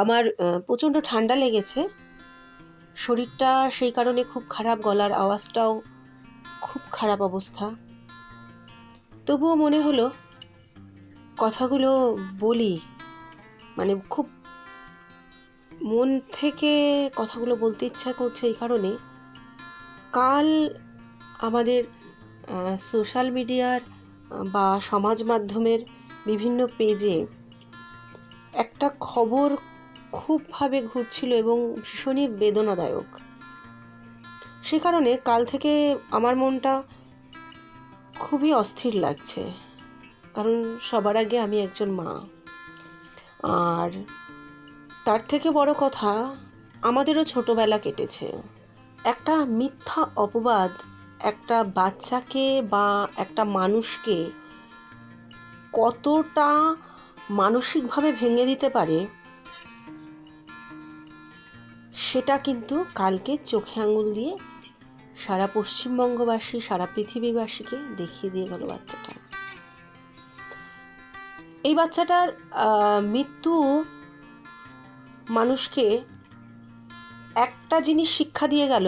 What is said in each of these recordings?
আমার প্রচণ্ড ঠান্ডা লেগেছে, শরীরটা সেই কারণে খুব খারাপ, গলার আওয়াজটাও খুব খারাপ অবস্থা। তবুও মনে হলো কথাগুলো বলি, মানে খুব মন থেকে কথাগুলো বলতে ইচ্ছা করছে। এই কারণে কাল আমাদের সোশ্যাল মিডিয়ার বা সমাজ মাধ্যমের বিভিন্ন পেজে একটা খবর খুবভাবে ঘুরছিল এবং ভীষণই বেদনাদায়ক। সে কারণে কাল থেকে আমার মনটা খুবই অস্থির লাগছে, কারণ সবার আগে আমি একজন মা। আর তার থেকে বড় কথা, আমাদেরও ছোটবেলা কেটেছে। একটা মিথ্যা অপবাদ একটা বাচ্চাকে বা একটা মানুষকে কতটা মানসিকভাবে ভেঙে দিতে পারে, সেটা কিন্তু কালকে চোখে আঙুল দিয়ে সারা পশ্চিমবঙ্গবাসী, সারা পৃথিবীবাসীকে দেখিয়ে দিয়ে গেল বাচ্চাটা। এই বাচ্চাটার মৃত্যু মানুষকে একটা জিনিস শিক্ষা দিয়ে গেল,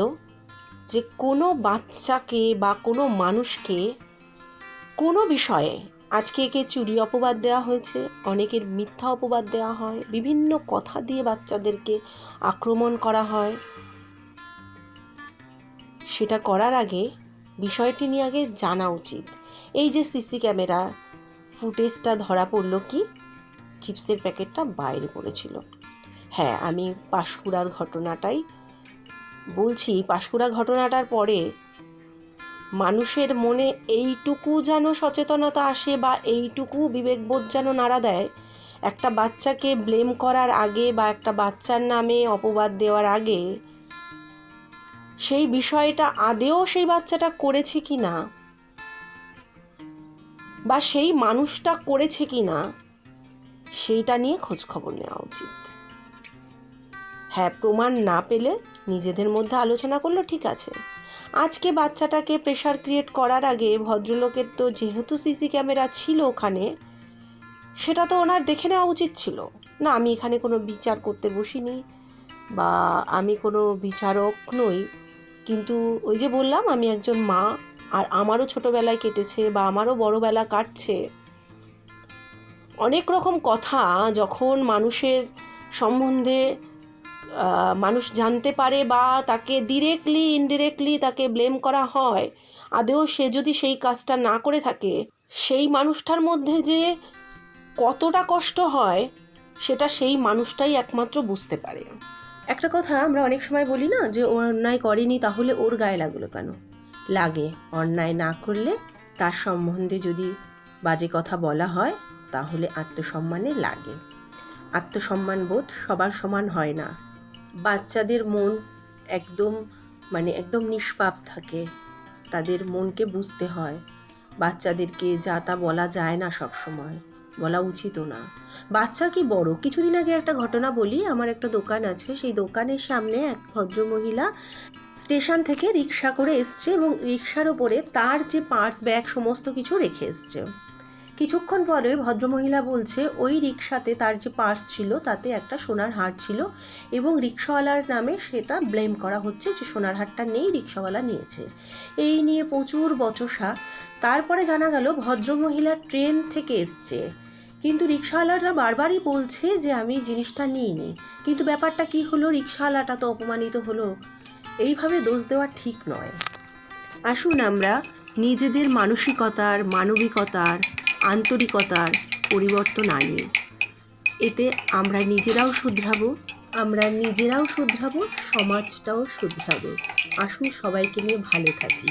যে কোনো বাচ্চাকে বা কোনো মানুষকে কোনো বিষয়ে, আজকে একে চুরি অপবাদ দেওয়া হয়েছে, অনেকের মিথ্যা অপবাদ দেওয়া হয়, বিভিন্ন কথা দিয়ে বাচ্চাদেরকে আক্রমণ করা হয়। সেটা করার আগে বিষয়টি নিয়ে আগে জানা উচিত। এই যে সিসি ক্যামেরা ফুটেজটা ধরা পড়লো, কি চিপসের প্যাকেটটা বাইরে পড়েছিল। হ্যাঁ, আমি পাঁশকুড়ার ঘটনাটাই বলছি। পাঁশকুড়া ঘটনাটার পরে মানুষের মনে এইটুকু যেন সচেতনতা আসে বা এইটুকু বিবেকবোধ যেন নাড়া দেয়, একটা বাচ্চাকে ব্লেম করার আগে বা একটা বাচ্চার নামে অপবাদ দেওয়ার আগে সেই বিষয়টা আদেও সেই বাচ্চাটা করেছে কি না বা সেই মানুষটা করেছে কি না, সেইটা নিয়ে খোঁজখবর নেওয়া উচিত। হ্যাঁ, প্রমাণ না পেলে নিজেদের মধ্যে আলোচনা করলো, ঠিক আছে। আজকে বাচ্চাটাকে প্রেশার ক্রিয়েট করার আগে ভদ্রলোকের তো যেহেতু সিসি ক্যামেরা ছিল ওখানে, সেটা তো ওনার দেখে নেওয়া উচিত ছিল না। আমি এখানে কোনো বিচার করতে বসিনি বা আমি কোনো বিচারক নই, কিন্তু ওই যে বললাম, আমি একজন মা, আর আমারও ছোটোবেলায় কেটেছে বা আমারও বড়োবেলা কাটছে। অনেক রকম কথা যখন মানুষের সম্বন্ধে মানুষ জানতে পারে বা তাকে ডিরেক্টলি ইনডিরেক্টলি তাকে ব্লেম করা হয়, আদেও সে যদি সেই কাজটা না করে থাকে, সেই মানুষটার মধ্যে যে কতটা কষ্ট হয় সেটা সেই মানুষটাই একমাত্র বুঝতে পারে। একটা কথা আমরা অনেক সময় বলি না, যে ও অন্যায় করেনি তাহলে ওর গায়ে লাগলো কেন? লাগে। অন্যায় না করলে তার সম্বন্ধে যদি বাজে কথা বলা হয় তাহলে আত্মসম্মানে লাগে। আত্মসম্মান বোধ সবার সমান হয় না। বাচ্চাদের মন একদম নিষ্পাপ থাকে, তাদের মনকে বুঝতে হয়। বাচ্চাদেরকে যা তা বলা যায় না, সব সময় বলা উচিতও না। বাচ্চা কি বড়, কিছুদিন আগে একটা ঘটনা বলি। আমার একটা দোকান আছে, সেই দোকানের সামনে এক ভদ্রমহিলা স্টেশন থেকে রিক্সা করে এসছে এবং রিক্সার ওপরে তার যে পার্স ব্যাগ সমস্ত কিছু রেখে এসছে। কিছুক্ষণ পরে ভদ্রমহিলা বলছে ওই রিক্সাতে তার যে পার্স ছিল তাতে একটা সোনার হার ছিল এবং রিক্সাওয়ালার নামে সেটা ব্লেম করা হচ্ছে যে সোনার হারটা নেই, রিক্সাওয়ালা নিয়েছে। এই নিয়ে প্রচুর বচসা। তারপরে জানা গেল ভদ্রমহিলা ট্রেন থেকে এসছে, কিন্তু রিক্সাওয়ালারা বারবারই বলছে যে আমি জিনিসটা নিইনি। কিন্তু ব্যাপারটা কি হলো, রিক্সাওয়ালাটা তো অপমানিত হলো। এইভাবে দোষ দেওয়া ঠিক নয়। আসুন আমরা নিজেদের মানসিকতার, মানবিকতার, আন্তরিকতার পরিবর্তন আনি। এতে আমরা নিজেরাও শুধরাবো, সমাজটাও শুধরাবো। আসুন সবাইকে নিয়ে ভালো থাকি।